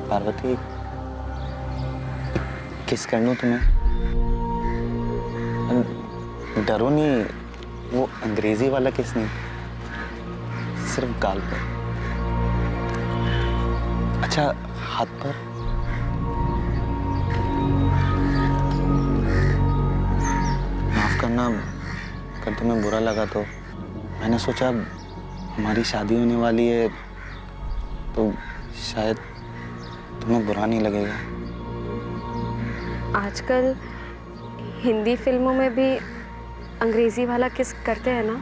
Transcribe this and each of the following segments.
पार्वती, किस कर लूं तुम्हें? डरो नहीं, वो अंग्रेजी वाला किस नहीं, सिर्फ गाल पर। अच्छा, हाथ पर। माफ करना, अगर तुम्हें बुरा लगा तो मैंने सोचा हमारी शादी होने वाली है तो शायद तुम्हें बुरा नहीं लगेगा। आजकल हिंदी फिल्मों में भी अंग्रेजी वाला किस करते हैं ना?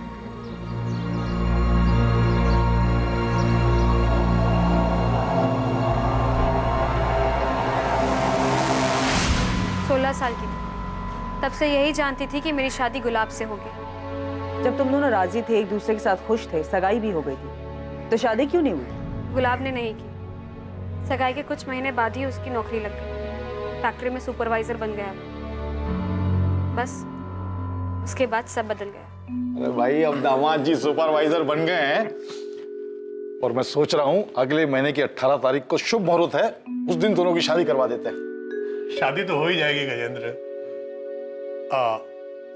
साल की थी, तब से यही जानती थी कि मेरी शादी गुलाब से होगी। जब तुम दोनों राजी थे, एक दूसरे के साथ खुश थे, सगाई भी हो गई थी, तो शादी क्यों नहीं हुई? गुलाब ने नहीं की। सगाई के कुछ महीने बाद ही उसकी नौकरी लग गई। फैक्ट्री में सुपरवाइजर बन गया। बस उसके बाद सब बदल गया। अरे भाई, अब दामाद जी सुपरवाइजर बन गए हैं और मैं सोच रहा हूँ अगले महीने की 18 तारीख को शुभ मुहूर्त है, उस दिन दोनों की शादी करवा देते हैं। शादी तो हो ही जाएगी गजेंद्र।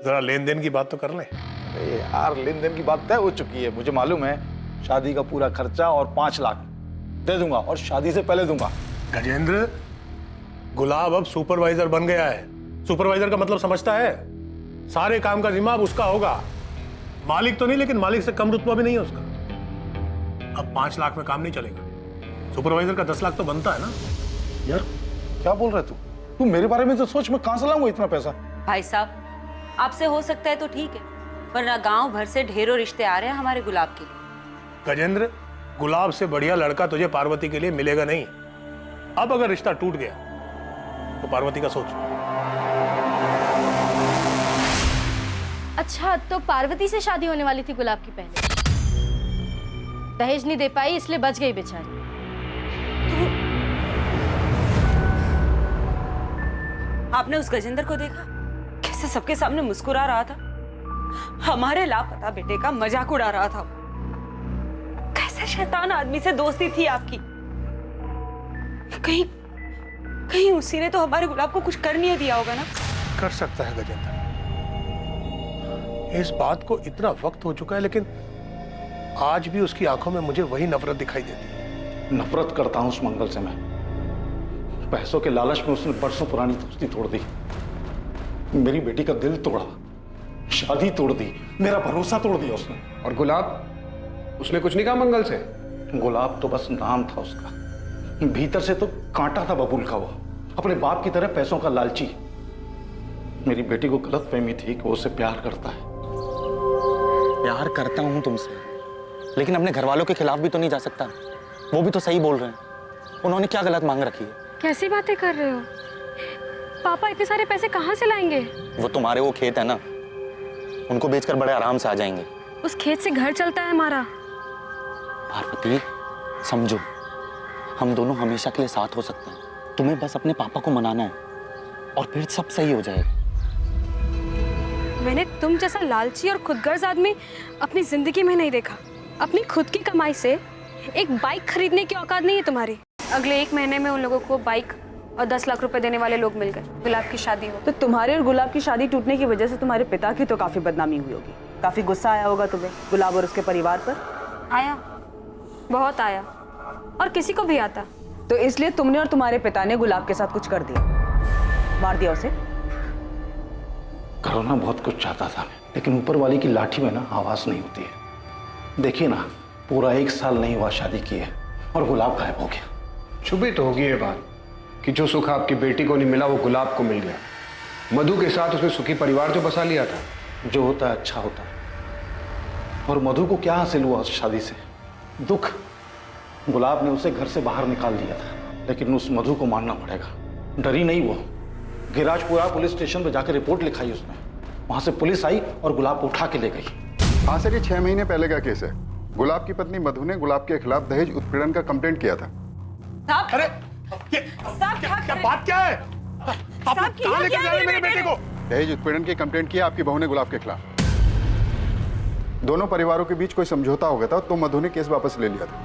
जरा लेन देन की बात तो कर लें। अरे यार, लेन देन की बात तय हो चुकी है, मुझे मालूम है। शादी का पूरा खर्चा और 5 लाख दे दूंगा और शादी से पहले दूंगा। गजेंद्र, गुलाब अब सुपरवाइजर बन गया है। सुपरवाइजर का मतलब समझता है? सारे काम का जिम्मा अब उसका होगा। मालिक तो नहीं, लेकिन मालिक से कम रुतबा भी नहीं है उसका। अब 5 लाख में काम नहीं चलेगा। सुपरवाइजर का 10 लाख तो बनता है ना। यार क्या बोल रहे तू मेरे बारे में तो सोच, मैं कहां से लाऊंगा इतना पैसा? भाई साहब, आपसे हो सकता है तो ठीक है, वरना गांव भर से ढेरों रिश्ते आ रहे हैं हमारे गुलाब के लिए। गजेंद्र, गुलाब से बढ़िया लड़का तुझे पार्वती के लिए मिलेगा नहीं। अब अगर रिश्ता टूट गया तो पार्वती का सोच। अच्छा, तो पार्वती से शादी होने वाली थी गुलाब की पहले। दहेज नहीं दे पाई इसलिए बच गई बेचारी। आपने उस गजेंद्र को देखा कैसे सबके सामने मुस्कुरा रहा था? हमारे लापता बेटे का मजाक उड़ा रहा था। कैसे शैतान आदमी से दोस्ती थी आपकी। कहीं कहीं उसी ने तो हमारे गुलाब को कुछ कर नहीं दिया होगा ना? कर सकता है गजेंद्र। इस बात को इतना वक्त हो चुका है, लेकिन आज भी उसकी आंखों में मुझे वही नफरत दिखाई देती है। नफरत करता हूं उस मंगल से मैं। पैसों के लालच में उसने बरसों पुरानी दोस्ती तोड़ दी, मेरी बेटी का दिल तोड़ा, शादी तोड़ दी, मेरा भरोसा तोड़ दिया उसने। और गुलाब, उसने कुछ नहीं कहा मंगल से? गुलाब तो बस नाम था उसका, भीतर से तो कांटा था बबूल का। वो अपने बाप की तरह पैसों का लालची। मेरी बेटी को गलतफहमी थी कि वो उससे प्यार करता है। प्यार करता हूं तुमसे, लेकिन अपने घर वालों के खिलाफ भी तो नहीं जा सकता। वो भी तो सही बोल रहे हैं। उन्होंने क्या गलत मांग रखी है? कैसी बातें कर रहे हो? पापा इतने सारे पैसे कहाँ से लाएंगे? वो तुम्हारे वो खेत है ना, उनको बेचकर बड़े आराम से आ जाएंगे। उस खेत से घर चलता है हमारा। पार्वती, समझो, हम दोनों हमेशा के लिए साथ हो सकते हैं। तुम्हें बस अपने पापा को मनाना है और फिर सब सही हो जाएगा। मैंने तुम जैसा लालची और खुदगर्ज आदमी अपनी जिंदगी में नहीं देखा। अपनी खुद की कमाई से एक बाइक खरीदने की औकात नहीं है तुम्हारी। अगले 1 महीने में उन लोगों को बाइक और 10 लाख रुपए देने वाले लोग मिल गए। गुलाब की शादी हो। तो तुम्हारे और गुलाब की शादी टूटने की वजह से तुम्हारे पिता की तो काफी बदनामी हुई होगी। काफी गुस्सा आया होगा तुम्हें गुलाब और उसके परिवार पर। आया, बहुत आया, और किसी को भी आता। तो इसलिए तुमने और तुम्हारे पिता ने गुलाब के साथ कुछ कर दिया, मार दिया उसे। करना बहुत कुछ चाहता था, लेकिन ऊपर वाली की लाठी में ना आवाज नहीं होती है। देखिए ना, पूरा 1 साल नहीं हुआ शादी किए और गुलाब गायब हो गया। छुपी तो होगी ये बात कि जो सुख आपकी बेटी को नहीं मिला वो गुलाब को मिल गया। मधु के साथ उसने सुखी परिवार जो बसा लिया था। जो होता है अच्छा होता है। और मधु को क्या हासिल हुआ उस शादी से? दुख। गुलाब ने उसे घर से बाहर निकाल दिया था, लेकिन उस मधु को मानना पड़ेगा। डरी नहीं वो, गिराजपुरा पुलिस स्टेशन पर जाकर रिपोर्ट लिखाई उसने। वहां से पुलिस आई और गुलाब को उठा के ले गई। आज से 6 महीने पहले का केस है। गुलाब की पत्नी मधु ने गुलाब के खिलाफ दहेज उत्पीड़न का कंप्लेंट किया था। अरे क्या बात क्या है? आप कहां लेकर जा रहे हैं मेरे बेटे को? दहेज उत्पीड़न की कंप्लेंट किया आपकी बहू ने गुलाब के खिलाफ। दोनों परिवारों के बीच कोई समझौता हो गया था तो मधु ने केस वापस ले लिया था।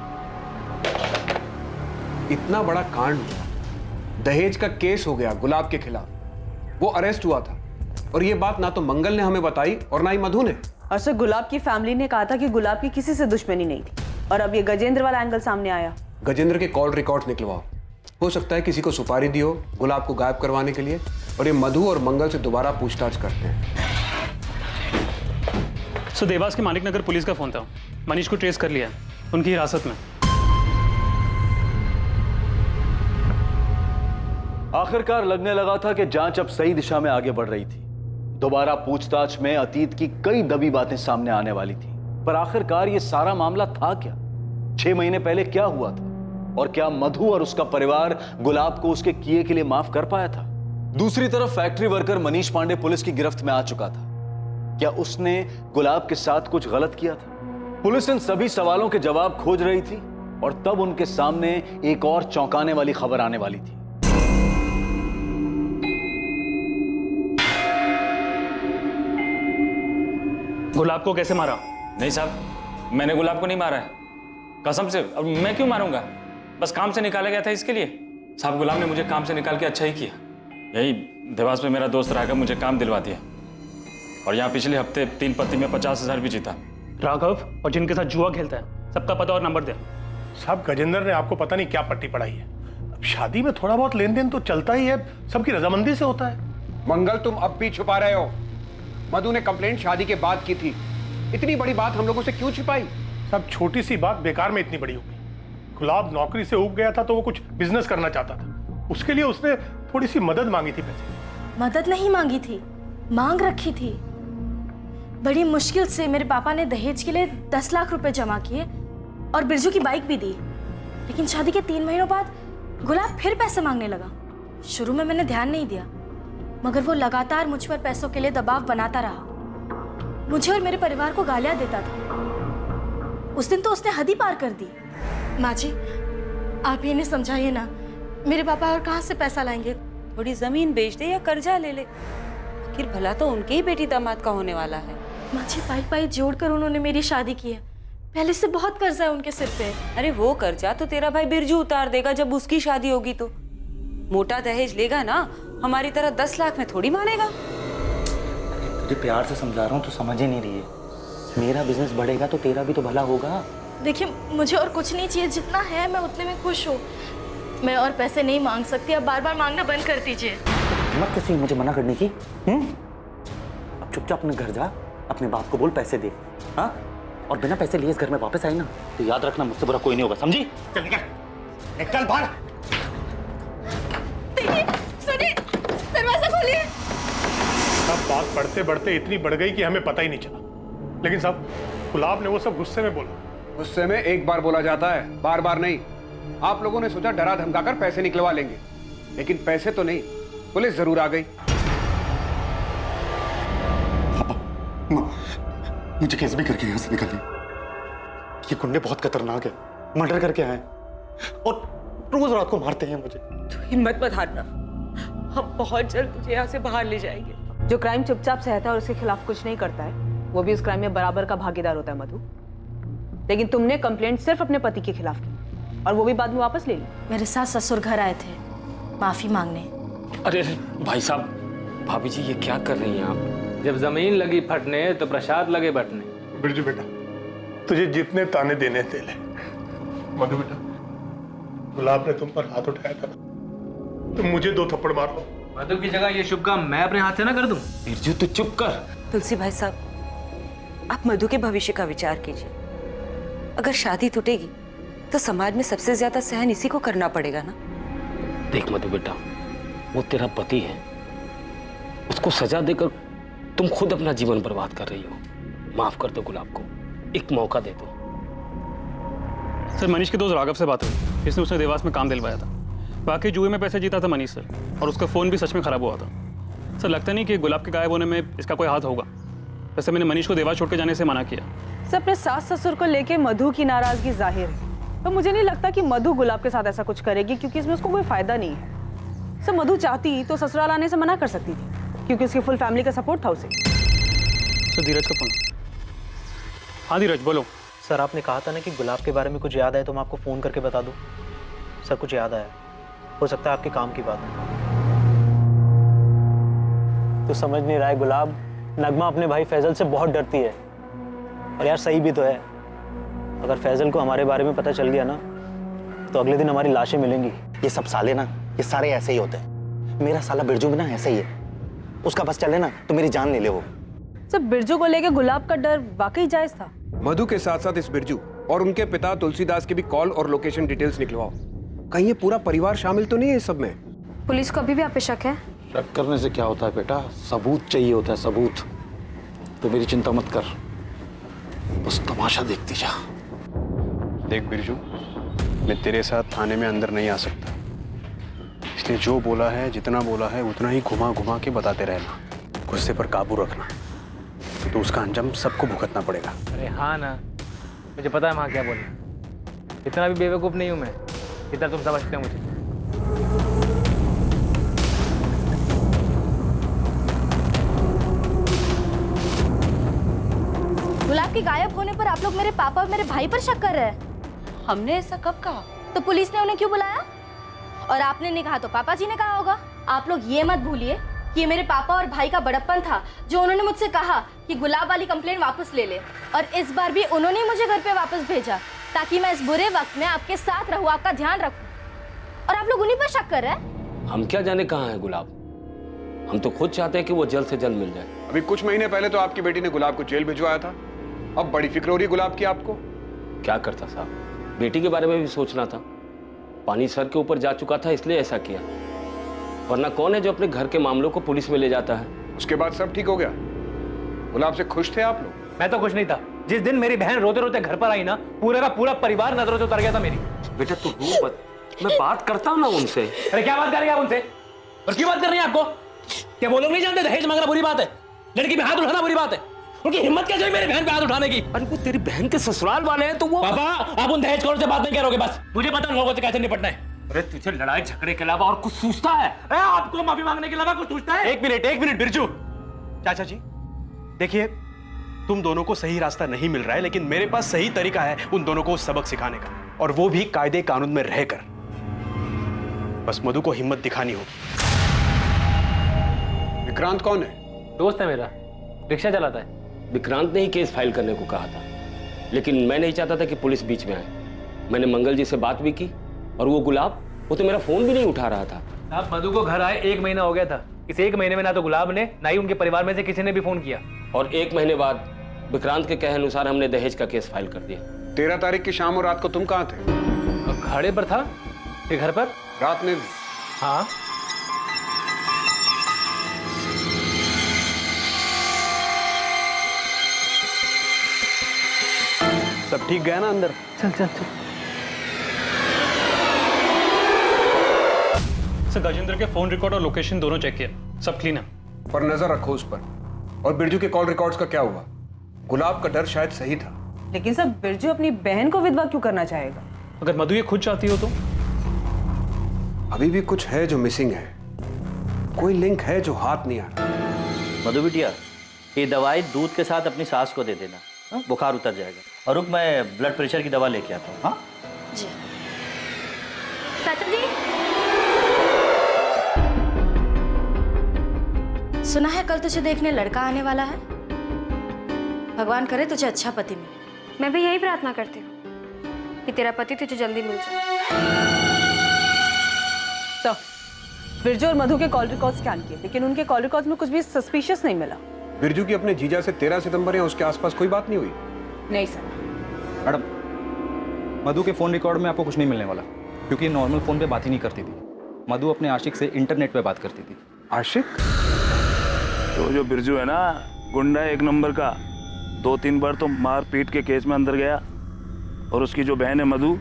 इतना बड़ा कांड हुआ, दहेज का केस हो गया गुलाब के खिलाफ, वो अरेस्ट हुआ था, और ये बात ना तो मंगल ने हमें बताई और ना ही मधु ने। और सर गुलाब की फैमिली ने कहा था कि गुलाब की किसी से दुश्मनी नहीं थी, और अब ये गजेंद्र वाला एंगल सामने आया। गजेंद्र के कॉल रिकॉर्ड्स निकलवाओ, हो सकता है किसी को सुपारी दी हो गुलाब को गायब करवाने के लिए, और ये मधु और मंगल से दोबारा पूछताछ करते हैं। सो देवास के मानिक नगर पुलिस का फोन था, मनीष को ट्रेस कर लिया, उनकी हिरासत में। आखिरकार लगने लगा था कि जांच अब सही दिशा में आगे बढ़ रही थी। दोबारा पूछताछ में अतीत की कई दबी बातें सामने आने वाली थी, पर आखिरकार ये सारा मामला था क्या? 6 महीने पहले क्या हुआ था? और क्या मधु और उसका परिवार गुलाब को उसके किए के लिए माफ कर पाया था? दूसरी तरफ factory worker Manish Pandey police की गिरफ्त में आ चुका था। क्या उसने गुलाब के साथ कुछ गलत किया था? पुलिस इन सभी सवालों के जवाब खोज रही थी, और तब उनके सामने एक और चौंकाने वाली खबर आने वाली थी। गुलाब को कैसे मारा? नहीं साहब, मैंने गुलाब को नहीं मारा है, कसम से। अब मैं क्यों मारूंगा? बस काम से निकाला गया था इसके लिए। साहब गुलाब ने मुझे काम से निकाल के अच्छा ही किया। यही देवास में मेरा दोस्त राघव मुझे काम दिलवा दिया, और यहाँ पिछले हफ्ते 3 पत्ती में 50,000 भी जीता। राघव और जिनके साथ जुआ खेलता है, सबका पता और नंबर दे। साहब गजेंद्र ने आपको पता नहीं क्या पट्टी पढ़ाई है। अब शादी में थोड़ा बहुत लेन देन तो चलता ही है, सबकी रजामंदी से होता है। मंगल तुम अब भी छुपा रहे हो। मधु ने कंप्लेंट शादी के बाद की थी, इतनी बड़ी बात हम लोगों से क्यों छिपाई? सब छोटी सी बात बेकार में इतनी बड़ी हो गई। गुलाब नौकरी से उब गया था तो वो कुछ बिजनेस करना चाहता था, उसके लिए उसने थोड़ी सी मदद मांगी थी। पैसे मदद नहीं मांगी थी, मांग रखी थी। बड़ी मुश्किल से मेरे पापा ने दहेज के लिए 10 लाख रुपए जमा किए और बिरजू की बाइक भी दी। लेकिन शादी के 3 महीनों बाद गुलाब फिर पैसे मांगने लगा। शुरू में मैंने ध्यान नहीं दिया, मगर वो लगातार मुझ पर पैसों के लिए दबाव बनाता रहा। मुझे और मेरे परिवार को गालियां देता था। उस दिन तो उसने हद ही पार कर दी। माँ जी, आप ये नहीं समझाइए ना, मेरे पापा और कहाँ से पैसा लाएंगे? थोड़ी जमीन बेच दे या कर्जा ले ले, आखिर भला तो उनके ही बेटी दामाद का होने वाला है। माँ जी, पाई पाई जोड़कर उन्होंने मेरी शादी की है। पहले से बहुत कर्जा है उनके सिर पे। अरे वो कर्जा तो तेरा भाई बिरजू उतार देगा जब उसकी शादी होगी तो। मोटा दहेज लेगा ना, हमारी तरह 10 लाख में थोड़ी मानेगा। तुझे प्यार से समझा रहा हूँ, तो समझ ही नहीं रही है। मेरा बिजनेस बढ़ेगा तो तेरा भी तो भला होगा। देखिए, मुझे और कुछ नहीं चाहिए, जितना है मैं उतने में खुश हूँ। मैं और पैसे नहीं मांग सकती, अब बार बार मांगना बंद कर दीजिए। हिम्मत कैसी मुझे मना करने की? अब चुपचाप अपने घर जा, अपने बाप को बोल पैसे दे। हाँ, और बिना पैसे लिए इस घर में वापस आई ना तो याद रखना, मुझसे बुरा कोई नहीं होगा, समझी? चल निकल बाहर। सुनिए, दरवाजा खोलिए। सब बात बढ़ते बढ़ते इतनी बढ़ गई कि हमें पता ही नहीं चला। लेकिन साहब गुलाब ने वो सब गुस्से में बोला। गुस्से में एक बार बोला जाता है, बार बार नहीं। आप लोगों ने सोचा डरा धमकाकर पैसे निकलवा लेंगे, लेकिन पैसे तो नहीं, पुलिस जरूर आ गई। मुझे कैसे भी करके यहाँ से निकालिए। ये गुंडे बहुत खतरनाक है, मर्डर करके आए और रोज रात को मारते हैं मुझे। तो हिम्मत मत हारना, हम बहुत जल्द तुझे यहाँ से बाहर ले जाएंगे। जो क्राइम चुपचाप सहता है और उसके खिलाफ कुछ नहीं करता है, वो भी उस क्राइम में बराबर का भागीदार होता है मधु। लेकिन तुमने कंप्लेंट सिर्फ अपने पति के खिलाफ की, और वो भी बाद में वापस ले ली। मेरे साथ ससुर घर आए थे माफी मांगने। अरे भाई साहब, भाभी जी ये क्या कर रही हैं आप? जब जमीन लगी फटने तो प्रसाद लगे बटने। बिरजू बेटा, तुझे जितने ताने देने दे ले। मधु बेटा, गुलाब ने तुम पर हाथ उठाया था ना, तुम मुझे 2 थप्पड़ मार लो। मधु की जगह ये शुभ काम मैं अपने हाथ से ना कर दूं? बिरजू तू चुप कर। तुलसी भाई साहब, आप मधु के भविष्य का विचार कीजिए। अगर शादी टूटेगी तो समाज में सबसे ज्यादा सहन इसी को करना पड़ेगा ना। देख मधु बेटा, वो तेरा पति है, उसको सजा देकर तुम खुद अपना जीवन बर्बाद कर रही हो। माफ कर दो गुलाब को, एक मौका दे दो। सर, मनीष के दोस्त राघव से बात हुई, इसने उसे देवास में काम दिलवाया था। बाकी जुए में पैसे जीता था मनीष सर, और उसका फ़ोन भी सच में ख़राब हुआ था। सर, लगता नहीं कि गुलाब के गायब होने में इसका कोई हाथ होगा। वैसे मैंने मनीष को देवास छोड़ के जाने से मना किया। सर, अपने सास ससुर को लेके मधु की नाराजगी जाहिर है, तो मुझे नहीं लगता कि मधु गुलाब के साथ ऐसा कुछ करेगी, क्योंकि इसमें उसको कोई फायदा नहीं है। सर, मधु चाहती तो ससुराल आने से मना कर सकती थी, क्योंकि उसकी फुल फैमिली का सपोर्ट था उसे। सर, धीरज का फोन। हाँ धीरज, बोलो। सर, आपने कहा था ना कि गुलाब के बारे में कुछ याद है तो मैं आपको फ़ोन करके बता दूं। सब कुछ याद आया। हो सकता है आपके काम की बात हो। तो समझ नहीं रहा है गुलाब, नगमा अपने भाई फैजल से बहुत डरती है। और यार सही भी तो है। अगर फैजल को हमारे बारे में पता चल गया ना तो अगले दिन हमारी लाशें मिलेंगी। ये सब साले ना, ये सारे ऐसे ही होते हैं। मेरा साला बिरजू भी ना ऐसे ही है। उसका बस चले ना तो मेरी जान ले ले वो। सर बिरजू को लेके गुलाब का डर वाकई जायज था। मधु के साथ साथ इस बिरजू और उनके पिता तुलसीदास की भी कॉल और लोकेशन डिटेल्स निकलवाओ। कहीं ये पूरा परिवार शामिल तो नहीं है इस सब में? पुलिस को अभी भी आप पे शक है? शक करने से क्या होता है बेटा, सबूत चाहिए होता है, सबूत। तो मेरी चिंता मत कर, बस तमाशा देखती जा। देख बिरजू, मैं तेरे साथ थाने में अंदर नहीं आ सकता, इसलिए जो बोला है, जितना बोला है उतना ही घुमा घुमा के बताते रहना। गुस्से पर काबू रखना, तो उसका अंजाम सबको भुगतना पड़ेगा। अरे हाँ ना, मुझे पता है वहाँ क्या बोले। इतना भी बेवकूफ़ नहीं हूँ मैं, इतना तुम समझते हो मुझे। गुलाब के गायब होने पर आप लोग मेरे पापा और मेरे भाई पर शक कर रहे हैं। हमने ऐसा कब कहा? तो पुलिस ने उन्हें क्यों बुलाया? और आपने नहीं कहा तो पापा जी ने कहा होगा। आप लोग ये मत भूलिए कि ये मेरे पापा और भाई का बड़प्पन था जो उन्होंने मुझसे कहा कि गुलाब वाली कंप्लेंट वापस ले ले। और इस बार भी उन्होंने ही मुझे घर पे वापस भेजा ताकि मैं इस बुरे वक्त में आपके साथ रहूं, आपका ध्यान रखूं। और आप लोग उन्हीं पर शक कर रहे हैं। हम क्या जाने कहाँ है गुलाब, हम तो खुद चाहते हैं कि वो जल्द से जल्द मिल जाए। अभी कुछ महीने पहले तो आपकी बेटी ने गुलाब को जेल भिजवाया था, अब बड़ी फिक्र हो रही गुलाब की आपको। क्या करता साहब, बेटी के बारे में भी सोचना था। पानी सर के ऊपर जा चुका था इसलिए ऐसा किया, वरना कौन है जो अपने घर के मामलों को पुलिस में ले जाता है। उसके बाद सब ठीक हो गया। गुलाब से खुश थे आप लोग? मैं तो खुश नहीं था। जिस दिन मेरी बहन रोते रोते घर पर आई ना, पूरा का पूरा परिवार नजरों से उतर गया था मेरी। बेटा तू रो मत, मैं बात करता हूँ ना उनसे। अरे क्या बात करेंगे आप उनसे? और क्यों बात कर रही है आपको? क्या वो लोग नहीं जानते दहेज मांगना बुरी बात है, लड़की पे हाथ उठाना बुरी बात है? उनकी हिम्मत कैसे हुई मेरी बहन पे हाथ उठाने की? अरे वो तेरी बहन के ससुराल वाले हैं तो वो। पापा आप उन दहेज खोर से बात नहीं करोगे, बस मुझे पता लोगों से कैसे निपटना है। अरे तुझे लड़ाई झगड़े के अलावा और कुछ सूझता है? अरे आपको माफी मांगने के अलावा कुछ सूझता है? एक मिनट बिरजू चाचा जी, देखिए तुम दोनों को सही रास्ता नहीं मिल रहा है, लेकिन मेरे पास सही तरीका है उन दोनों को सबक सिखाने का, और वो भी कायदे कानून में रहकर। बस मधु को हिम्मत दिखानी होगी। विक्रांत कौन है? दोस्त है मेरा, रिक्शा चलाता है। विक्रांत ने ही केस फाइल करने को कहा था, लेकिन मैं नहीं चाहता था कि पुलिस बीच में आए। मैंने मंगल जी से बात भी की, और वो गुलाब, वो तो मेरा फोन भी नहीं उठा रहा था। आप मधु को घर आए 1 महीना हो गया था। इस 1 महीने में ना तो गुलाब ने, ना ही उनके परिवार में से किसी ने भी फोन किया। और 1 महीने बाद विक्रांत के कहे अनुसार हमने दहेज का केस फाइल कर दिया। 13 तारीख की शाम और रात को तुम कहाँ थे? घाड़े पर था, ये घर पर। रात में भी? हाँ। सब ठीक गया ना अंदर? चल चल चल। सर गजेंद्र के फोन रिकॉर्ड और लोकेशन दोनों चेक किया, सब क्लीन है। पर नजर रखो उस पर। और बिरजू के कॉल रिकॉर्ड्स का क्या हुआ? गुलाब का डर शायद सही था। लेकिन सब बिरजू अपनी बहन को विधवा क्यों करना चाहेगा? अगर मधु ये खुद चाहती हो तो? अभी भी कुछ है जो मिसिंग है, कोई लिंक है जो हाथ नहीं आ रहा। मधु बिटिया, ये दवाई दूध के साथ अपनी सास को दे देना, हाँ? बुखार उतर जाएगा। और रुक, मैं ब्लड प्रेशर की दवा लेके आता हूँ। हाँ जी। चाचा जी, सुना है कल तुझे देखने लड़का आने वाला है। भगवान करे तुझे अच्छा पति मिले। मैं भी यही प्रार्थना करती हूँ कि तेरा पति तुझे जल्दी मिल जाए। तो बिरजू और मधु के कॉल रिकॉर्ड स्कैन किए, लेकिन उनके कॉल रिकॉर्ड में कुछ भी सस्पिशियस नहीं मिला। बिरजू की अपने जीजा से 13 सितंबर या उसके आसपास कोई बात नहीं हुई? नहीं सर। मैडम, मधु के फोन रिकॉर्ड में आपको कुछ नहीं मिलने वाला, क्योंकि नॉर्मल फोन पे बात ही नहीं करती थी। मधु अपने आशिक से इंटरनेट पे बात करती थी। आशिक? तो जो बिरजू है ना, गुंडा 1 नंबर का, 2-3 बार तो मार पीट के केस में अंदर गया। और उसकी जो बहन है मधु,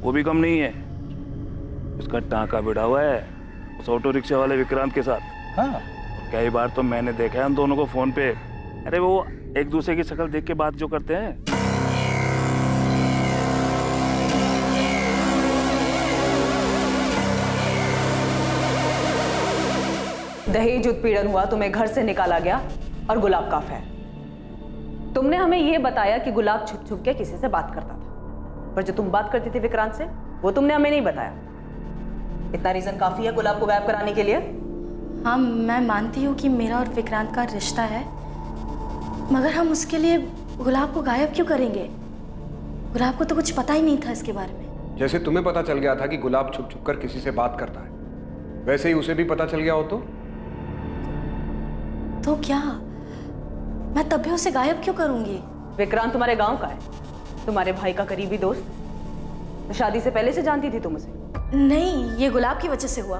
वो भी कम नहीं है। उसका टांका भिड़ा हुआ है उस ऑटो रिक्शा वाले विक्रांत के साथ। हाँ, कई बार तो मैंने देखा है उन दोनों को फोन पे। अरे वो एक दूसरे की शक्ल देख के बात जो करते हैं। दहेज उत्पीड़न हुआ, तुम्हें घर से निकाला गया और गुलाब का अफेयर। तुमने हमें यह बताया कि गुलाब छुप छुप के किसी से बात करता था, पर जो तुम बात करती थी विक्रांत से, वो तुमने हमें नहीं बताया। इतना रीजन काफी है गुलाब को गायब कराने के लिए? हाँ, मैं मानती हूँ कि मेरा और विक्रांत का रिश्ता है, मगर हम उसके लिए गुलाब को गायब क्यों करेंगे? गुलाब को तो कुछ पता ही नहीं था इसके बारे में। जैसे तुम्हें पता चल गया था कि गुलाब छुप छुप कर किसी से बात करता है, वैसे ही उसे भी पता चल गया हो तो क्या मैं तब भी उसे गायब क्यों करूंगी? विक्रांत तुम्हारे गांव का है, तुम्हारे भाई का करीबी दोस्त। तो शादी से पहले से जानती थी तुम उसे? नहीं, ये गुलाब की वजह से हुआ।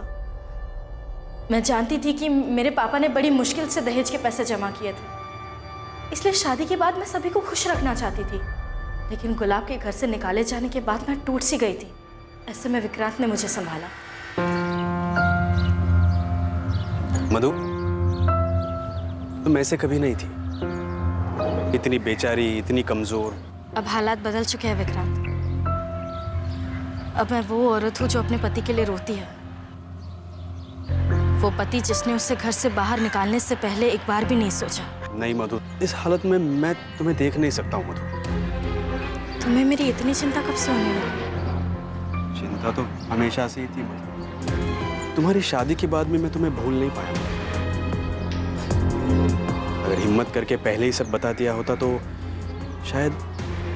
मैं जानती थी कि मेरे पापा ने बड़ी मुश्किल से दहेज के पैसे जमा किए थे, इसलिए शादी के बाद मैं सभी को खुश रखना चाहती थी। लेकिन गुलाब के घर से निकाले जाने के बाद मैं टूट सी गई थी। ऐसे में विक्रांत ने मुझे संभाला। मधु, तुम ऐसे कभी नहीं थी, इतनी बेचारी, इतनी कमजोर। अब हालात बदल चुके हैं विक्रांत। अब मैं वो औरत हूँ जो अपने पति के लिए रोती है, वो पति जिसने उसे घर से बाहर निकालने से पहले एक बार भी नहीं सोचा। नहीं मधु, इस हालत में मैं तुम्हें देख नहीं सकता हूँ मधु। तुम्हें मेरी इतनी चिंता कब से होने लगी? चिंता तो हमेशा से ही थी मधु। तुम्हारी शादी के बाद भी मैं तुम्हें भूल नहीं पाया। अगर हिम्मत करके पहले ही सब बता दिया होता तो शायद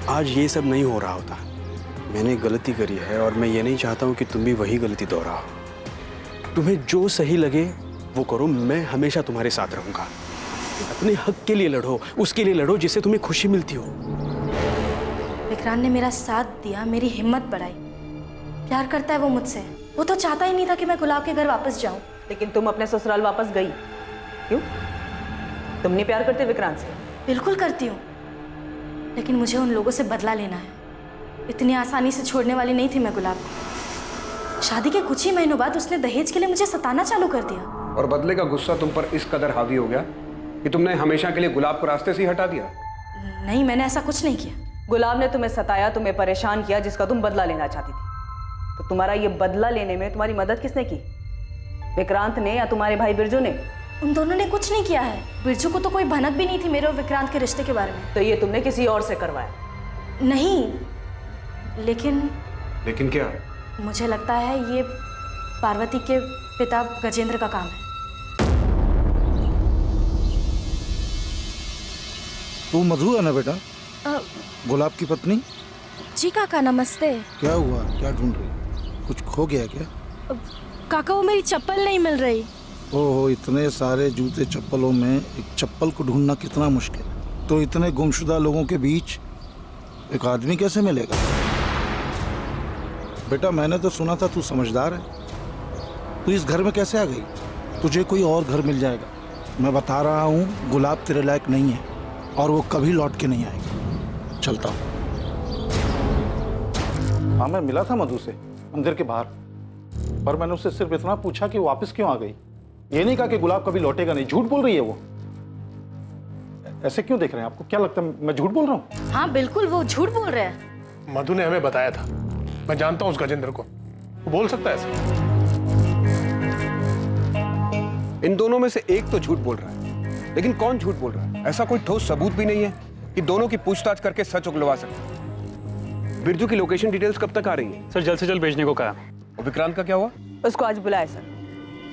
आज ये सब नहीं हो रहा होता। मैंने गलती करी है और मैं ये नहीं चाहता हूँ कि तुम भी वही गलती दोहराओ। तुम्हें जो सही लगे वो करो, मैं हमेशा तुम्हारे साथ रहूंगा। अपने हक के लिए लड़ो, उसके लिए लड़ो जिससे तुम्हें खुशी मिलती हो। विक्रांत ने मेरा साथ दिया, मेरी हिम्मत बढ़ाई। प्यार करता है वो मुझसे। वो तो चाहता ही नहीं था कि मैं गुलाब के घर वापस जाऊं। लेकिन तुम अपने ससुराल वापस गई क्यों? तुम नहीं प्यार करते विक्रांत से? बिल्कुल करती हूँ, लेकिन मुझे उन लोगों से बदला लेना है। इतनी आसानी से छोड़ने वाली नहीं थी मैं गुलाब को। शादी के कुछ ही महीनों बाद उसने दहेज के लिए मुझे सताना चालू कर दिया। और बदले का गुस्सा तुम पर इस कदर हावी हो गया कि तुमने हमेशा के लिए गुलाब को रास्ते से ही हटा दिया? नहीं, मैंने ऐसा कुछ नहीं किया। गुलाब ने तुम्हें सताया, तुम्हें परेशान किया, जिसका तुम बदला लेना चाहती थी। तो तुम्हारा ये बदला लेने में तुम्हारी मदद किसने की? विक्रांत ने या तुम्हारे भाई बिरजू ने? उन दोनों ने कुछ नहीं किया है। बिरजू को तो कोई भनक भी नहीं थी मेरे और विक्रांत के रिश्ते के बारे में। तो ये तुमने किसी और से करवाया? नहीं, लेकिन क्या? मुझे लगता है ये पार्वती के पिता गजेंद्र का काम है। तू मधु है ना बेटा? गुलाब की पत्नी? जी काका, नमस्ते। क्या हुआ? क्या ढूंढ रही? कुछ खो गया क्या? काका, वो मेरी चप्पल नहीं मिल रही। ओहो, इतने सारे जूते चप्पलों में एक चप्पल को ढूंढना कितना मुश्किल है। तो इतने गुमशुदा लोगों के बीच एक आदमी कैसे मिलेगा? बेटा, मैंने तो सुना था तू समझदार है। तू इस घर में कैसे आ गई? तुझे कोई और घर मिल जाएगा। मैं बता रहा हूँ, गुलाब तेरे लायक नहीं है और वो कभी लौट के नहीं आएगी। चलता हूँ। हाँ, मैं मिला था मधु से मंदिर के बाहर, पर मैंने उससे सिर्फ इतना पूछा कि वो वापस क्यों आ गई। ये नहीं कहा कि गुलाब कभी लौटेगा नहीं। झूठ बोल रही है वो। ऐसे क्यों देख रहे हैं? आपको क्या लगता है मैं झूठ बोल रहा हूँ? हाँ बिल्कुल, वो झूठ बोल रहे हैं। मधु ने हमें बताया था। मैं जानता हूँ उस गजेंद्र को, वो बोल सकता है ऐसे। इन दोनों में से एक तो झूठ बोल रहा है, लेकिन कौन झूठ बोल रहा है? ऐसा कोई ठोस सबूत भी नहीं है कि दोनों की पूछताछ करके सच उगलवा सके। बिरजू की लोकेशन डिटेल्स कब तक आ रही है? सर, जल्द से जल्द भेजने को कहा। और विक्रांत का क्या हुआ? उसको आज बुलाया सर।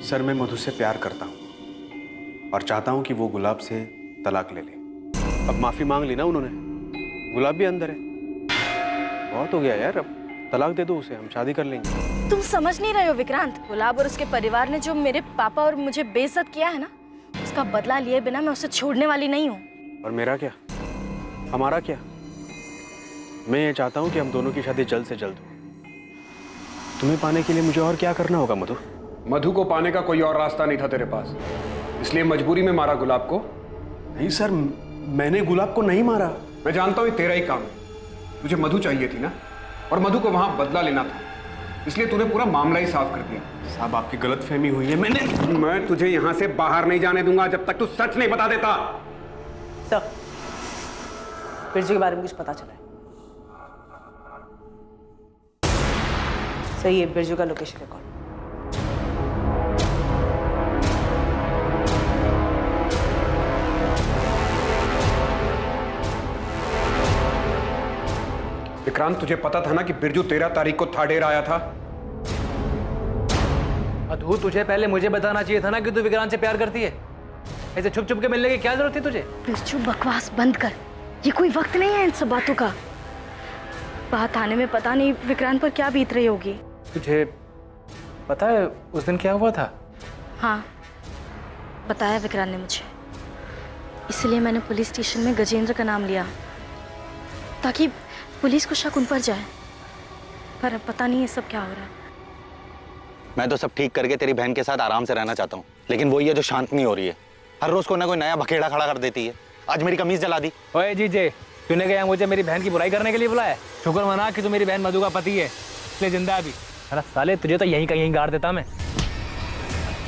सर, मैं मधु से प्यार करता हूँ और चाहता हूँ कि वो गुलाब से तलाक ले ले। अब माफी मांग ली ना उन्होंने, गुलाब भी अंदर है। बहुत हो गया यार, अब तलाक दे दो उसे, हम शादी कर लेंगे। तुम समझ नहीं रहे हो विक्रांत। गुलाब और उसके परिवार ने जो मेरे पापा और मुझे बेइज्जत किया है ना, उसका बदला लिए बिना मैं उसे छोड़ने वाली नहीं हूँ। और मेरा क्या, हमारा क्या? मैं ये चाहता हूँ कि हम दोनों की शादी जल्द से जल्द हो। तुम्हें पाने के लिए मुझे और क्या करना होगा मधु? मधु को पाने का कोई और रास्ता नहीं था तेरे पास, इसलिए मजबूरी में मारा गुलाब को। नहीं सर, मैंने गुलाब को नहीं मारा। मैं जानता हूँ ये तेरा ही काम है। तुझे मधु चाहिए थी ना, और मधु को वहां बदला लेना था, इसलिए तूने पूरा मामला ही साफ कर दिया। साहब, आपकी गलतफहमी हुई है। मैं तुझे यहां से बाहर नहीं जाने दूंगा जब तक तू सच नहीं बता देता। सर, बिरजू के बारे में कुछ पता चला है? सही है, बिरजू का लोकेशन रिकॉर्ड। विक्रांत, तुझे पता था ना कि बिरजू 13 तारीख को थाडेर आया था? मधु, तुझे पहले मुझे बताना चाहिए था ना कि तू विक्रांत से प्यार करती है। ऐसे छुप छुप के मिलने की क्या जरूरत थी तुझे? बिरजू बकवास बंद कर, ये कोई वक्त नहीं है इन सब बातों का। बात आने में पता नहीं विक्रांत पर क्या बीत रही होगी। तुझे पता है उस दिन क्या हुआ था? हाँ, बताया विक्रांत ने मुझे, इसलिए मैंने पुलिस स्टेशन में गजेंद्र का नाम लिया ताकि पुलिस को शक उन पर जाए। पर अब पता नहीं ये सब क्या हो रहा है। मैं तो सब ठीक करके तेरी बहन के साथ आराम से रहना चाहता हूँ, लेकिन वही है जो शांत नहीं हो रही है। हर रोज कोई ना कोई नया बखेड़ा खड़ा कर देती है। आज मेरी कमीज जला दी। ओए जीजे, तूने क्या मुझे मेरी बहन की बुराई करने के लिए बुलाया? शुक्र मना कि तू मेरी बहन मधु का पति है, इसलिए जिंदा अभी। अरे साले, तुझे तो यहीं का यहीं गाड़ देता मैं।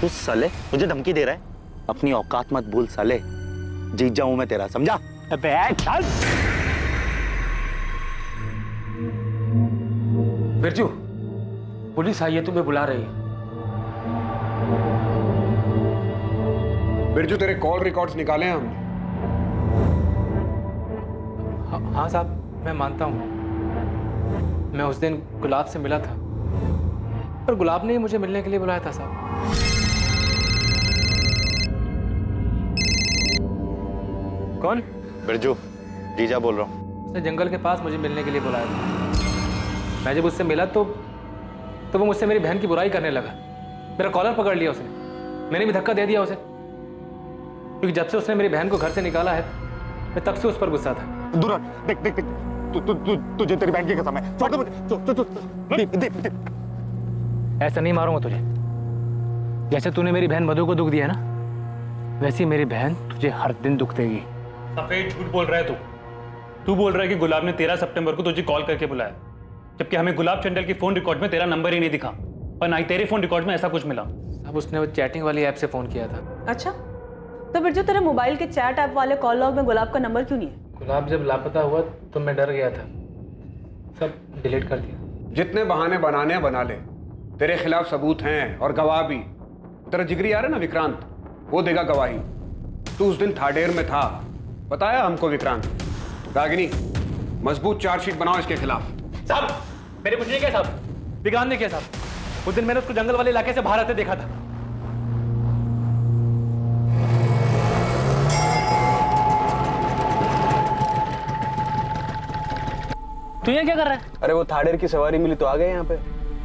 तू साले मुझे धमकी दे रहा है? अपनी औकात मत भूल साले, जीत जाऊं मैं तेरा, समझा? अबे चल। बिरजू, पुलिस आई है, तुम्हें बुला रही है। बिरजू, तेरे कॉल रिकॉर्ड्स निकाले हैं हमने। हाँ साहब, मैं मानता हूँ मैं उस दिन गुलाब से मिला था, पर गुलाब ने ही मुझे मिलने के लिए बुलाया था साहब। कौन? बिरजू, जीजा बोल रहा हूँ। उसने जंगल के पास मुझे मिलने के लिए बुलाया था। मैं जब उससे मिला तो वो मुझसे मेरी बहन की बुराई करने लगा। मेरा कॉलर पकड़ लिया उसने, मैंने भी धक्का दे दिया उसे, क्योंकि जब से उसने मेरी बहन को घर से निकाला है मैं तब से उस पर गुस्सा था। दूर देख देख देख, तुझे तेरी बहन की कसम है। छोड़ दे मुझे। ऐसा नहीं मारूंगा तुझे। जैसे तूने मेरी बहन मधु को दुख दिया ना, वैसे ही मेरी बहन तुझे हर दिन दुख देगी। सफेद झूठ बोल रहा है तू बोल रहा है कि गुलाब ने 13 सितंबर को तुझे कॉल करके बुलाया, जबकि हमें गुलाब चंडल की फोन रिकॉर्ड में तेरा नंबर ही नहीं दिखा और ना ही तेरे फोन रिकॉर्ड में ऐसा कुछ मिला। अब उसने वो चैटिंग वाली ऐप से फोन किया था। अच्छा, तो बिरजू तेरे मोबाइल के चैट ऐप वाले कॉल लॉग में गुलाब का नंबर क्यों नहीं है? गुलाब जब लापता हुआ तो मैं डर गया था, सब डिलीट कर दिया। जितने बहाने बनाने हैं बना ले, तेरे खिलाफ सबूत हैं और गवाह भी। तेरा जिगरी यार है ना विक्रांत, वो देगा गवाही। तू उस दिन थाडेर में था, बताया हमको विक्रांत। रागिनी, मजबूत चार्जशीट बनाओ इसके खिलाफ। साहब, मेरे कुछ नहीं किया साहब, विक्रांत ने किया साहब। उस दिन मैंने उसको जंगल वाले इलाके से बाहर आते देखा था। तू यहाँ क्या कर रहा है? अरे वो थाडेर की सवारी मिली तो आ गए यहाँ पे।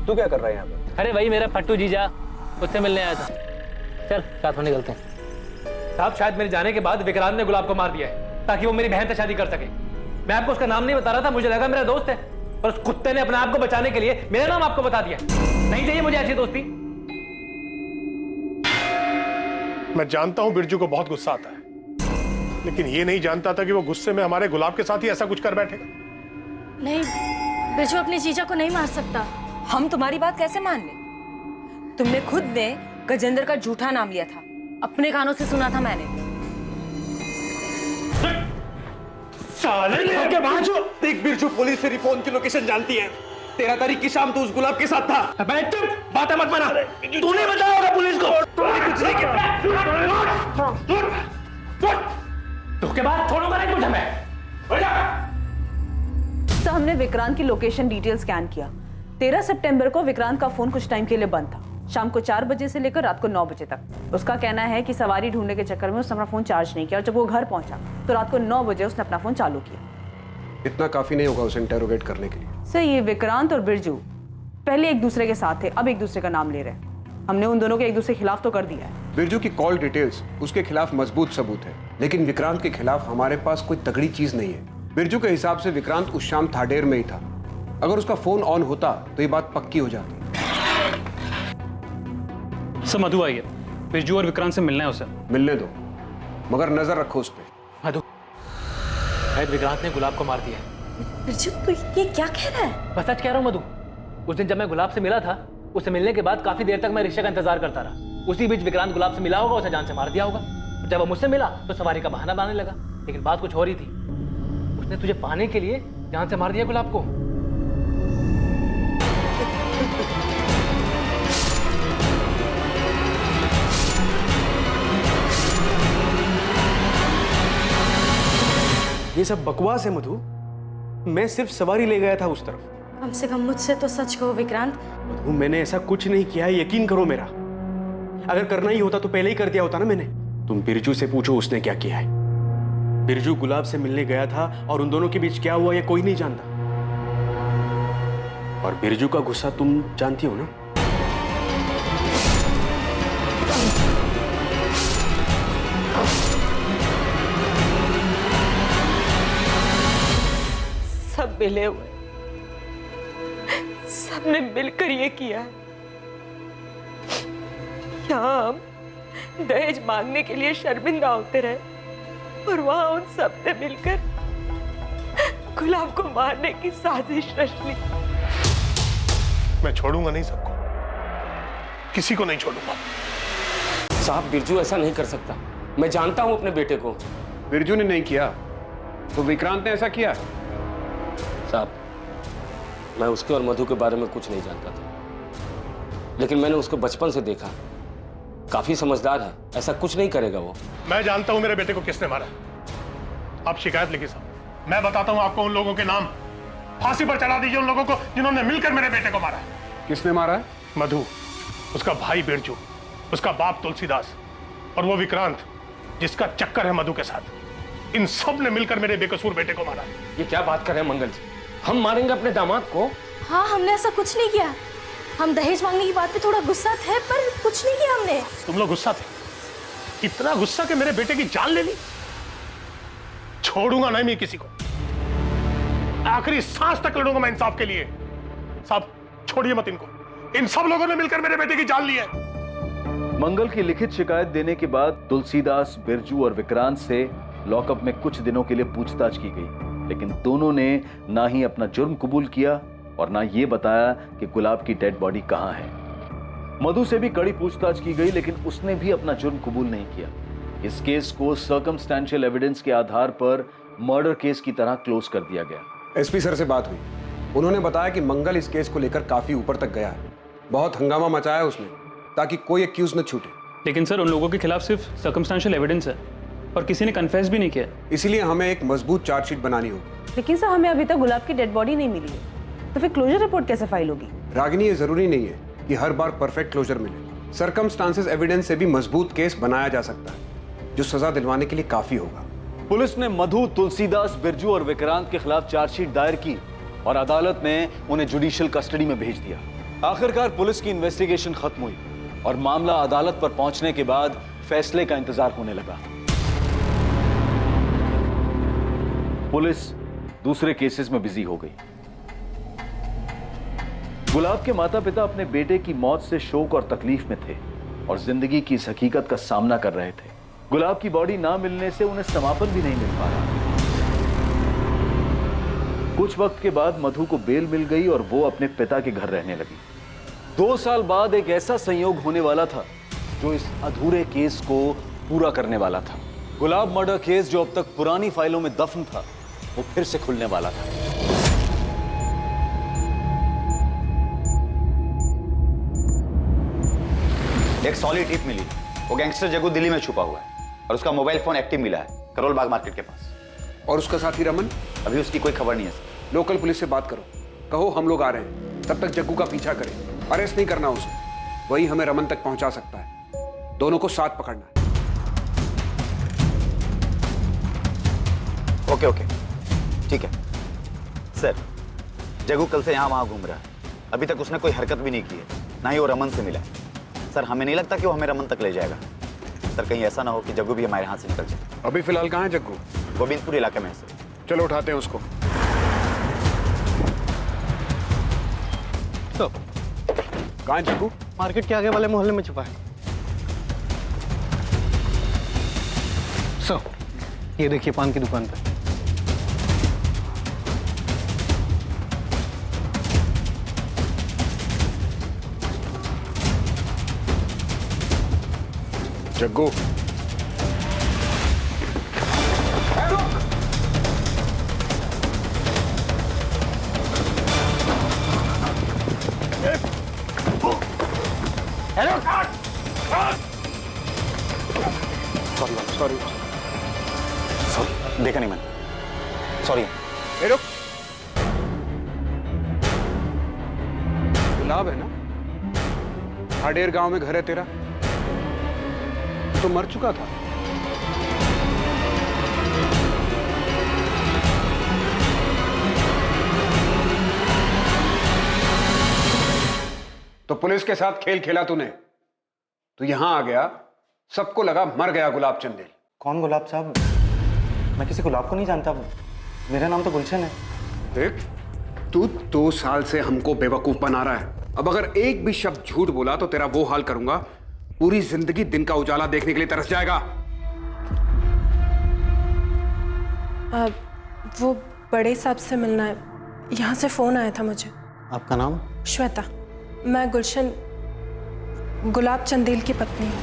तू क्या कर रहा है यहाँ पे? अरे वही मेरा फट्टू जीजा, उससे मिलने आया था। चल साथ में निकलते हैं। साहब, शायद मेरे जाने के बाद विक्रांत ने गुलाब को मार दिया है ताकि वो मेरी बहन से शादी कर सके। मैं आपको उसका नाम नहीं बता रहा था, मुझे लगा मेरा दोस्त है, पर उस कुत्ते ने अपने आप को बचाने के लिए मेरा नाम आपको बता दिया। नहीं चाहिए मुझे ऐसी दोस्ती। मैं जानता हूं बिरजू को बहुत गुस्सा आता है, लेकिन ये नहीं जानता था कि वो गुस्से में हमारे गुलाब के साथ ही ऐसा कुछ कर बैठेगा। नहीं, बिरजू अपने जीजा को नहीं मार सकता। हम तुम्हारी बात कैसे मान ले? तुमने खुद ने गजेंद्र का झूठा नाम लिया था, अपने कानों से सुना था मैंने। साले के बाजू देख, बिरजू पुलिस तेरी फोन की लोकेशन जानती है। 13 तारीख की शाम तू उस गुलाब के साथ था। अबे चुप, बातें मत बना। तूने बताया होगा पुलिस को। कुछ नहीं किया। उसके बाद छोड़ूंगा नहीं तुझे मैं। तो हमने विक्रांत की लोकेशन डिटेल स्कैन किया। 13 सितंबर को विक्रांत का फोन कुछ टाइम के लिए बंद था, शाम को 4 बजे से लेकर रात को 9 बजे तक। उसका कहना है कि सवारी ढूंढने के चक्कर में उसने अपना फोन चार्ज नहीं किया और जब वो घर पहुंचा तो रात को 9 बजे उसने अपना फोन चालू किया। इतना काफी नहीं होगा उसे इंटेरोगेट करने के लिए। सर, ये विक्रांत और बिरजू पहले एक दूसरे के साथ थे, अब एक दूसरे का नाम ले रहे हैं। हमने उन दोनों के एक दूसरे के खिलाफ तो कर दिया है। बिरजू की कॉल डिटेल्स उसके खिलाफ मजबूत सबूत है, लेकिन विक्रांत के खिलाफ हमारे पास कोई तगड़ी चीज नहीं है। बिरजू के हिसाब से विक्रांत उस शाम थाडेर में ही था। अगर उसका फोन ऑन होता तो ये बात पक्की हो जाती। सर, मधु आई है, बिरजू और विक्रांत से मिलना है उसे। मिलने दो, मगर नजर रखो उस पर। मधु, शायद विक्रांत ने गुलाब को मार दिया है। बिरजू, तू ये क्या कह रहा है? बस सच कह रहा हूँ मधु। उस दिन जब मैं गुलाब से मिला था, उससे मिलने के बाद काफी देर तक मैं रिश्ते का इंतजार करता रहा। उसी बीच विक्रांत गुलाब से मिला होगा, उसे जान से मार दिया होगा। जब वो मुझसे मिला तो सवारी का बहाना बनाने लगा, लेकिन बात कुछ हो रही थी। उसने तुझे पाने के लिए जान से मार दिया गुलाब को। ये सब बकवास है मधु। मैं सिर्फ सवारी ले गया था उस तरफ। कम से कम मुझसे तो सच कहो विक्रांत। मधु, मैंने ऐसा कुछ नहीं किया है, यकीन करो मेरा। अगर करना ही होता तो पहले ही कर दिया होता ना मैंने। तुम बिरजू से पूछो उसने क्या किया है। बिरजू गुलाब से मिलने गया था और उन दोनों के बीच क्या हुआ ये कोई नहीं जानता। और बिरजू का गुस्सा तुम जानती हो ना। सब मिले हुए, सबने मिलकर ये किया है। यहाँ हम दहेज मांगने के लिए शर्मिंदा होते रहे और वहां उन सब ने मिलकर गुलाब को मारने की साजिश रच ली। मैं छोड़ूंगा नहीं सबको, किसी को नहीं छोड़ूंगा। साहब बिरजू ऐसा नहीं कर सकता, मैं जानता हूं अपने बेटे को। बिरजू ने नहीं किया तो विक्रांत ने ऐसा किया। साहब मैं उसके और मधु के बारे में कुछ नहीं जानता था, लेकिन मैंने उसको बचपन से देखा, काफी समझदार है, ऐसा कुछ नहीं करेगा वो। मैं जानता हूं मेरे बेटे को किसने मारा। आप शिकायत लिखिए साहब, मैं बताता हूं आपको उन लोगों के नाम। फांसी पर चढ़ा दीजिए उन लोगों को जिन्होंने मिलकर मेरे बेटे को मारा है। किसने मारा है? मधु, उसका भाई बिरजू, उसका बाप तुलसीदास और वो विक्रांत जिसका चक्कर है मधु के साथ। इन सब ने मिलकर मेरे बेकसूर बेटे को मारा। ये क्या बात कर रहे हैं मंगल जी, हम मारेंगे अपने दामाद को? हाँ, हमने ऐसा कुछ नहीं किया। हम दहेज मांगने की बात पे थोड़ा गुस्सा थे, पर कुछ नहीं किया हमने। तुम लोग गुस्सा थे, इतना गुस्सा कि मेरे बेटे की जान ले ली। छोड़ूंगा नहीं मैं किसी को, आखिरी सांस तक लड़ूंगा मैं इंसाफ के लिए। साहब छोड़िए मत इनको, इन सब लोगों ने मिलकर मेरे बेटे की जान ली है। मंगल की लिखित शिकायत देने के बाद तुलसीदास, बिरजू और विक्रांत से लॉकअप में कुछ दिनों के लिए पूछताछ की गई, लेकिन दोनों ने ना ही अपना जुर्म कबूल किया और ना ये बताया कि गुलाब की डेड बॉडी कहां है। मधु से भी कड़ी पूछताछ की गई, लेकिन उसने भी अपना जुर्म कबूल नहीं किया। इस केस को सर्कमस्टेंशियल एविडेंस के आधार पर मर्डर केस की तरह क्लोज कर दिया गया। एसपी सर से बात हुई, उन्होंने बताया कि मंगल इस केस को लेकर काफी ऊपर तक गया है। बहुत हंगामा मचाया उसने ताकि कोई एक्यूज न छूटे। लेकिन सर उन लोगों के खिलाफ सिर्फ सर्कमस्टेंशियल एविडेंस है और किसी ने कन्फेस भी नहीं किया। इसीलिए हमें एक मजबूत चार्जशीट बनानी होगी। लेकिन सर हमें अभी तक गुलाब की डेड बॉडी नहीं मिली है, तो फिर क्लोजर रिपोर्ट कैसे फाइल होगी? रागिनी, ये जरूरी नहीं है कि हर बार परफेक्ट क्लोजर मिले। सर्कमस्टांसेस एविडेंस से भी मजबूत केस बनाया जा सकता है, जो सजा दिलवाने के लिए काफी होगा। पुलिस ने मधु, तुलसीदास, बिरजू और विक्रांत के खिलाफ चार्जशीट दायर की और अदालत ने उन्हें जुडिशियल कस्टडी में भेज दिया। आखिरकार पुलिस की इन्वेस्टिगेशन खत्म हुई और मामला अदालत पर पहुंचने के बाद फैसले का इंतजार होने लगा। पुलिस दूसरे केसेस में बिजी हो गई। गुलाब के माता पिता अपने बेटे की मौत से शोक और तकलीफ में थे और जिंदगी की इस हकीकत का सामना कर रहे थे। गुलाब की बॉडी ना मिलने से उन्हें समापन भी नहीं मिल पा रहा। कुछ वक्त के बाद मधु को बेल मिल गई और वो अपने पिता के घर रहने लगी। 2 साल बाद एक ऐसा संयोग होने वाला था जो इस अधूरे केस को पूरा करने वाला था। गुलाब मर्डर केस जो अब तक पुरानी फाइलों में दफन था, वो फिर से खुलने वाला था। एक सॉलिड टिप मिली, वो गैंगस्टर जग्गू दिल्ली में छुपा हुआ है और उसका मोबाइल फोन एक्टिव मिला है करोल बाग मार्केट के पास। और उसका साथी रमन? अभी उसकी कोई खबर नहीं है सर। लोकल पुलिस से बात करो, कहो हम लोग आ रहे हैं, तब तक जग्गू का पीछा करें। अरेस्ट नहीं करना उसे, वही हमें रमन तक पहुंचा सकता है। दोनों को साथ पकड़ना है। ओके ओके ठीक है सर। जग्गू कल से यहाँ वहाँ घूम रहा है, अभी तक उसने कोई हरकत भी नहीं की है, ना ही वो रमन से मिला है। सर हमें नहीं लगता कि वो हमें रमन तक ले जाएगा। सर कहीं ऐसा ना हो कि जग्गू भी हमारे हाथ से निकल जाए। अभी फिलहाल कहाँ है जग्गू? गोविंदपुर इलाके में है सर। चलो उठाते हैं उसको। तो कहाँ है जग्गू? मार्केट के आगे वाले मोहल्ले में छुपा है। सो ये देखिए पान की दुकान पे। जग्गू हेलो सॉरी देखा नहीं मैंने, सॉरी। रुक, गुलाब है ना? हाडेर गांव में घर है तेरा? तो मर चुका था। तो पुलिस के साथ खेल खेला तूने, तो यहां आ गया, सबको लगा मर गया गुलाब चंदेल। कौन गुलाब साहब? मैं किसी गुलाब को नहीं जानता, मेरा नाम तो गुलशन है। देख, तू 2 साल से हमको बेवकूफ बना रहा है। अब अगर एक भी शब्द झूठ बोला तो तेरा वो हाल करूंगा, पूरी जिंदगी दिन का उजाला देखने के लिए तरस जाएगा। वो बड़े साहब से मिलना है, यहाँ से फोन आया था मुझे। आपका नाम? श्वेता, मैं गुलशन गुलाब चंदेल की पत्नी हूँ।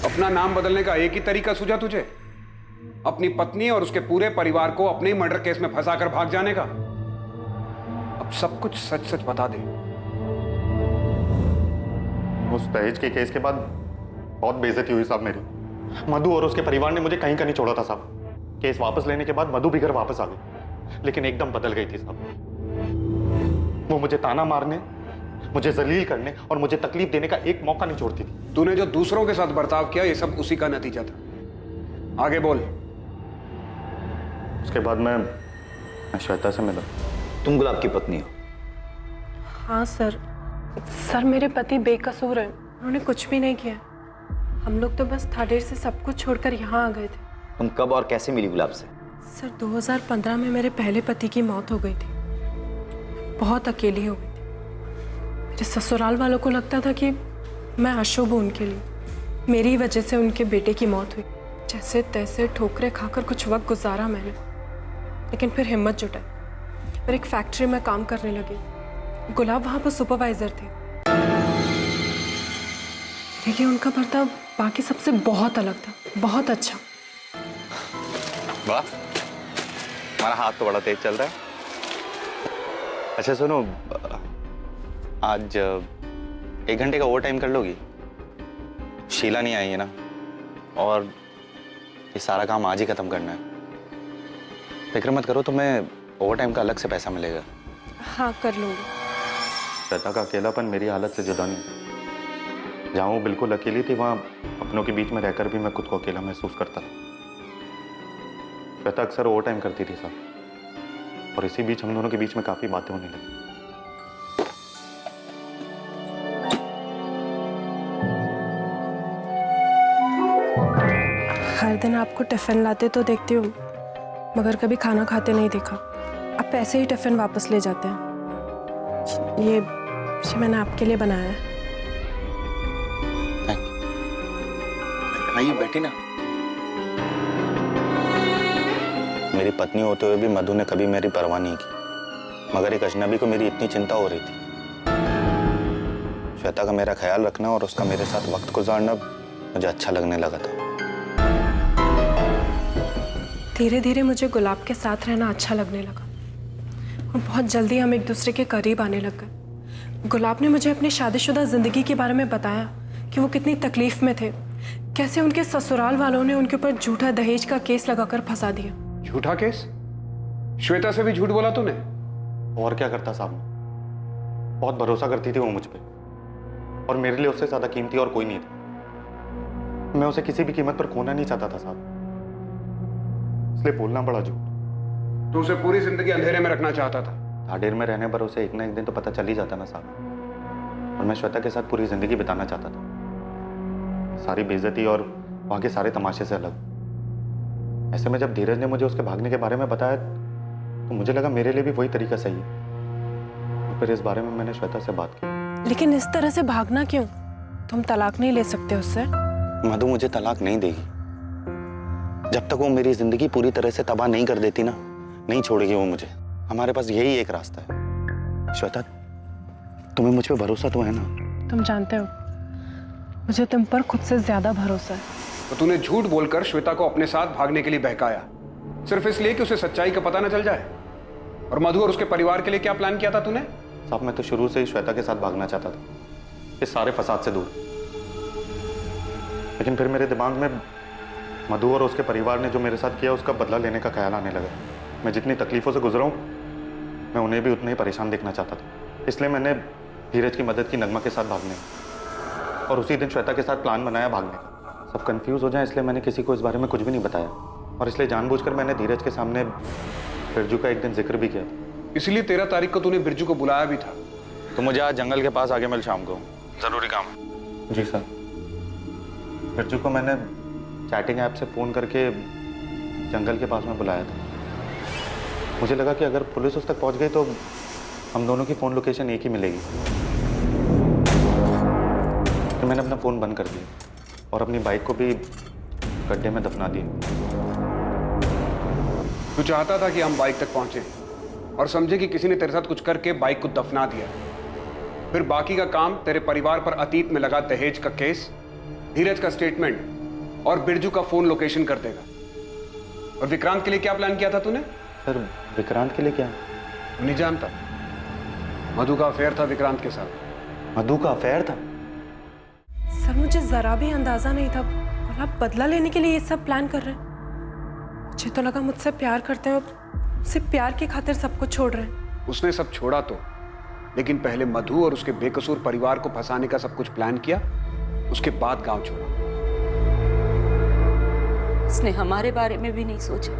अपना नाम बदलने का एक ही तरीका सूझा तुझे, अपनी पत्नी और उसके पूरे परिवार को अपने ही मर्डर केस में फंसाकर भाग जाने का। अब सब कुछ सच सच बता दे। उस दहेज के केस के बाद बहुत बेइज्जती हुई साहब मेरी। मधु और उसके परिवार ने मुझे कहीं का नहीं छोड़ा था साहब। केस वापस लेने के बाद मधु भी घर वापस आ गई, लेकिन एकदम बदल गई थी साहब। वो मुझे ताना मारने, मुझे जलील करने और मुझे तकलीफ देने का एक मौका नहीं छोड़ती थी। तूने जो दूसरों के साथ बर्ताव किया, ये सब उसी का नतीजा था। आगे बोल। उसके बाद मैं श्वेता से मिला। तुम गुलाब की पत्नी हो? हाँ सर, मेरे पति बेकसूर हैं, उन्होंने कुछ भी नहीं किया। हम लोग तो बस थाडेर से सब कुछ छोड़कर यहाँ आ गए थे। तुम कब और कैसे मिली गुलाब से? सर 2015 में मेरे पहले पति की मौत हो गई थी, बहुत अकेली हो गई थी। मेरे ससुराल वालों को लगता था कि मैं अशुभ हूँ उनके लिए, मेरी वजह से उनके बेटे की मौत हुई। जैसे तैसे ठोकरें खाकर कुछ वक्त गुजारा मैंने, लेकिन फिर हिम्मत जुटाई, फिर एक फैक्ट्री में काम करने लगी। गुलाब वहाँ पर सुपरवाइजर थे। मेरे लिए उनका बर्ताव बाकी सबसे बहुत अलग था, बहुत अच्छा। वाह, हमारा हाथ तो बड़ा तेज चल रहा है। अच्छा सुनो, आज 1 घंटे का ओवर टाइम कर लोगी? शीला नहीं आई है ना, और ये सारा काम आज ही खत्म करना है। फिक्र मत करो, तुम्हें ओवर टाइम का अलग से पैसा मिलेगा। हाँ कर लूँगी। श्वेता का अकेलापन मेरी हालत से जुदा नहीं। जहाँ वो बिल्कुल अकेली थी, वहाँ अपनों के बीच में रहकर भी मैं खुद को अकेला महसूस करता था। श्वेता अक्सर ओवर टाइम करती थी साहब, और इसी बीच हम दोनों के बीच में काफी बातें होने लगी। हर दिन आपको टिफिन लाते तो देखती हूँ, मगर कभी खाना खाते नहीं देखा। आप ऐसे ही टिफिन वापस ले जाते हैं। ये मैंने आपके लिए बनाया है। आइए बैठी ना। मेरी पत्नी होते हुए भी मधु ने कभी मेरी परवाह नहीं की, मगर एक अजनबी को मेरी इतनी चिंता हो रही थी। श्वेता का मेरा ख्याल रखना और उसका मेरे साथ वक्त गुजारना मुझे अच्छा लगने लगा था। धीरे धीरे मुझे गुलाब के साथ रहना अच्छा लगने लगा, और बहुत जल्दी हम एक दूसरे के करीब आने लग गए। गुलाब ने मुझे अपनी शादीशुदा जिंदगी के बारे में बताया कि वो कितनी तकलीफ में थे, कैसे उनके ससुराल वालों ने उनके ऊपर झूठा दहेज का केस लगाकर फंसा दिया। झूठा केस? श्वेता से भी झूठ बोला तूने? और क्या करता साहब, बहुत भरोसा करती थी वो मुझ पे, और मेरे लिए उससे ज्यादा कीमती और कोई नहीं था। मैं उसे किसी भी कीमत पर खोना नहीं चाहता था साहब, इसलिए बोलना पड़ा झूठ। तो उसे पूरी जिंदगी अंधेरे में रखना चाहता था? थाडेर में रहने पर उसे एक ना एक दिन तो पता चल ही जाता ना साहब, और मैं श्वेता के साथ पूरी जिंदगी बिताना चाहता था, सारी बेइज्जती और वहां के सारे तमाशे से अलग। ऐसे में जब धीरज ने मुझे उसके भागने के बारे में बताया, तो मुझे लगा मेरे लिए भी वही तरीका सही है। फिर इस बारे में मैंने श्वेता से बात की। लेकिन इस तरह से भागना क्यों? तुम तलाक नहीं ले सकते उससे? मधु मुझे तलाक नहीं देगी। जब तक वो मेरी जिंदगी पूरी तरह से तबाह नहीं कर देती ना, नहीं छोड़ेगी वो मुझे। हमारे पास यही एक रास्ता है। श्वेता, तुम्हें मुझ पे भरोसा तो है ना? तुम जानते हो, मुझे तुम पर खुद से ज्यादा भरोसा है। तो तूने झूठ बोलकर श्वेता को अपने साथ भागने के लिए बहकाया, सिर्फ इसलिए कि उसे सच्चाई का पता न चल जाए? और मधु और उसके परिवार के लिए क्या प्लान किया था तूने? साहब मैं तो शुरू से ही श्वेता के साथ भागना चाहता था, इस सारे फसाद से दूर। लेकिन फिर मेरे दिमाग में मधु और उसके परिवार ने जो मेरे साथ किया, उसका बदला लेने का ख्याल आने लगा। मैं जितनी तकलीफों से गुजरा हूं, मैं उन्हें भी उतना ही परेशान देखना चाहता था। इसलिए मैंने धीरज की मदद की नगमा के साथ भागने, और उसी दिन श्वेता के साथ प्लान बनाया भागने का। सब कंफ्यूज हो जाए इसलिए मैंने किसी को इस बारे में कुछ भी नहीं बताया, और इसलिए जानबूझकर मैंने धीरज के सामने बिरजू का एक दिन जिक्र भी किया। इसलिए 13 तारीख को तूने बिरजू को बुलाया भी था। तो मुझे आज जंगल के पास आगे मिल शाम को, जरूरी काम है। जी सर। बिरजू को मैंने चैटिंग ऐप से फ़ोन करके जंगल के पास में बुलाया था। मुझे लगा कि अगर पुलिस उस तक पहुंच गई तो हम दोनों की फ़ोन लोकेशन एक ही मिलेगी, तो मैंने अपना फ़ोन बंद कर दिया और अपनी बाइक को भी गड्ढे में दफना दिया। तू चाहता था कि हम बाइक तक पहुंचे और समझे कि किसी ने तेरे साथ कुछ करके बाइक को दफना दिया, फिर बाकी का काम तेरे परिवार पर अतीत में लगा दहेज का केस, धीरज का स्टेटमेंट और बिरजू का फोन लोकेशन कर देगा। और विक्रांत के लिए क्या प्लान किया था तूने? सर विक्रांत के लिए क्या? तू नहीं जानता, मधु का अफेयर था विक्रांत के साथ। मधु का अफेयर था? सर मुझे जरा भी अंदाजा नहीं था गुलाब बदला लेने के लिए ये सब प्लान कर रहे हैं। मुझे तो लगा मुझसे प्यार करते हैं, सिर्फ प्यार की खातिर सब कुछ छोड़ रहे हैं। उसने सब छोड़ा तो, लेकिन पहले मधु और उसके बेकसूर परिवार को फंसाने का सब कुछ प्लान किया, उसके बाद गांव छोड़ा। उसने हमारे बारे में भी नहीं सोचा।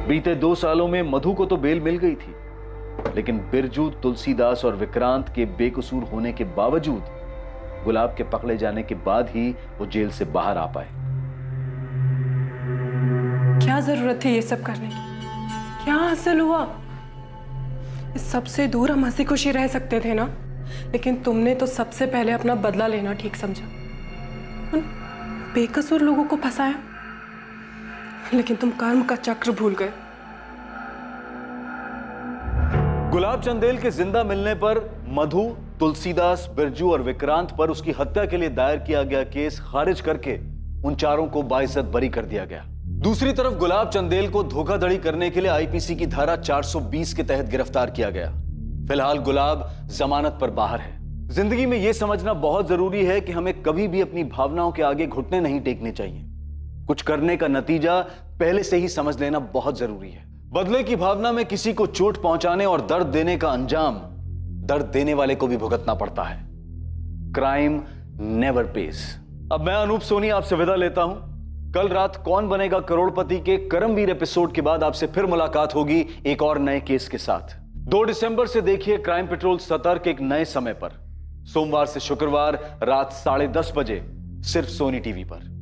बीते 2 सालों में मधु को तो बेल मिल गई थी, लेकिन बिरजू, तुलसीदास और विक्रांत के बेकसूर होने के बावजूद गुलाब के पकड़े जाने के बाद ही वो जेल से बाहर आ पाए। क्या जरूरत थी ये सब करने की? क्या हासिल हुआ? इस सबसे दूर हम हंसी खुशी रह सकते थे ना, लेकिन तुमने तो सबसे पहले अपना बदला लेना ठीक समझा, उन बेकसूर लोगों को फंसाया, लेकिन तुम कर्म का चक्र भूल गए। गुलाब चंदेल के जिंदा मिलने पर मधु, तुलसीदास, बिरजू और विक्रांत पर उसकी हत्या के लिए दायर किया गया केस खारिज करके उन चारों को बाइज्जत बरी कर दिया गया। दूसरी तरफ गुलाब चंदेल को धोखाधड़ी करने के लिए आईपीसी की धारा 420 के तहत गिरफ्तार किया गया। फिलहाल गुलाब जमानत पर बाहर है। जिंदगी में यह समझना बहुत जरूरी है कि हमें कभी भी अपनी भावनाओं के आगे घुटने नहीं टेकने चाहिए। कुछ करने का नतीजा पहले से ही समझ लेना बहुत जरूरी है। बदले की भावना में किसी को चोट पहुंचाने और दर्द देने का अंजाम दर्द देने वाले को भी भुगतना पड़ता है। Crime never pays. अब मैं अनूप सोनी आपसे विदा लेता हूं। कल रात कौन बनेगा करोड़पति के करमवीर एपिसोड के बाद आपसे फिर मुलाकात होगी एक और नए केस के साथ। 2 दिसंबर से देखिए क्राइम पेट्रोल सतर्क एक नए समय पर, सोमवार से शुक्रवार रात 10:30 बजे, सिर्फ सोनी टीवी पर।